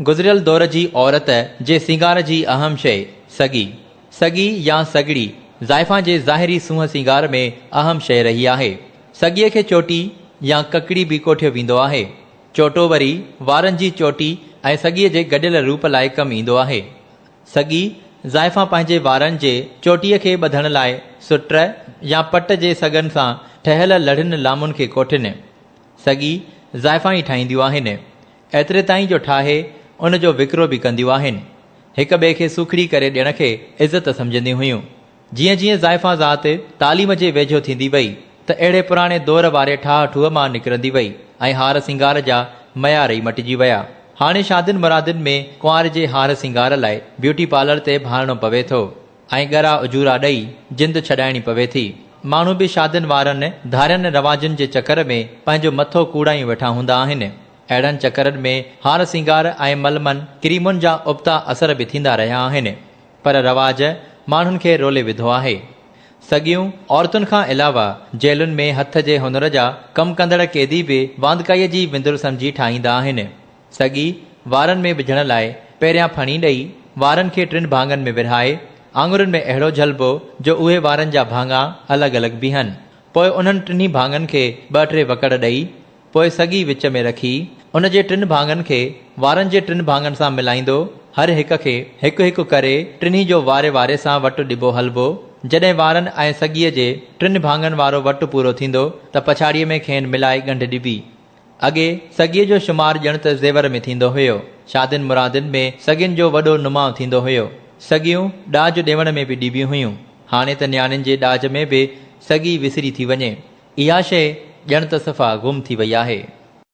गुज़िरियल दौर जी औरत जे सिंगार जी अहम शइ सगी। सगी या सगड़ी ज़ाइफ़ां जे ज़ाहिरी सूंहं सिंगार में अहम शइ रही आहे। सगीअ खे चोटी या ककड़ी बि कोठियो वेंदो आहे। चोटो वरी वारनि जी चोटी ऐं सगीअ जे गॾियल रूप लाइ कमु ईंदो आहे। सगी ज़ाइफ़ां पंहिंजे वारनि जे चोटीअ खे ॿधण लाइ सुट या पट जे सगनि सां ठहियल लड़ियुनि लामुनि खे कोठिन। सगी ज़ाइफ़ां ई ठाहींदियूं आहिनि। एतिरे ताईं जो ठाहे उन जो विकिरो बि कंदियूं आहिनि। हिक ॿिए खे सुखड़ी करे ॾियण खे इज़त सम्झंदियूं हुयूं। जीअं जीअं ज़ाइफ़ां ज़ात तालीम जे वेझो थींदी वई त अहिड़े पुराणे दौर वारे ठाह ठूह मां निकिरंदी वई ऐं हार सिंगार जा मयार ई मटिजी विया। हाणे शादियुनि मुरादियुनि में कुंवार जे हार सिंगार लाइ ब्यूटी पार्लर ते भाड़णो पवे थो ऐं ॻरा उजूरा ॾेई जिंद छॾाइणी पवे थी। माण्हू बि शादियुनि वारनि धारियनि रवाजनि जे चकर में पंहिंजो मथो कूड़ायूं वेठा हूंदा आहिनि। अहिड़नि चकरनि में हार सिंगार ऐं मलमनि क्रीमुनि जा उबता असर बि थींदा रहिया आहिनि, पर रवाज माण्हुनि खे रोले विधो आहे। सगियूं औरतुनि खां अलावा जेलुनि में हथ जे हुनर जा कमु कंदड़ कैदी बि वांदकाईअ जी विंदुर सम्झी ठाहींदा आहिनि। सगी वारनि में विझण लाइ पहिरियां फणी ॾेई वारनि खे 3 भाङनि में विरहाए आङुरनि में अहिड़ो झलबो जो उहे वारनि जा भाङा अलॻि अलॻि बीहनि। पोइ उन्हनि 3 भाङनि खे 2-3 वकड़ ॾेई पोइ सगी विच में रखी उन जे 3 भाङनि खे वारनि जे 3 भाङनि सां मिलाईंदो। हर हिक खे हिकु हिकु करे 3 जो वारे वारे सां वटु ॾिबो हलबो। जॾहिं वारनि ऐं सगीअ जे 3 भाङनि वारो वटु पूरो थींदो त पछाड़ीअ में खेनि मिलाए ॻंढ ॾिबी। अॻे सगीअ जो शुमार ॼण त ज़ेवर में थींदो हुयो। शादियुनि मुरादियुनि में सगियुनि जो वॾो नुमाउ थींदो हुयो। सगियूं ॾाज ॾियण में बि ॾिबियूं हुयूं। हाणे त न्याणियुनि जे ॾाज में बि सगी विसरी थी वञे। इहा शइ ॼण त सफ़ा गुम थी वई आहे।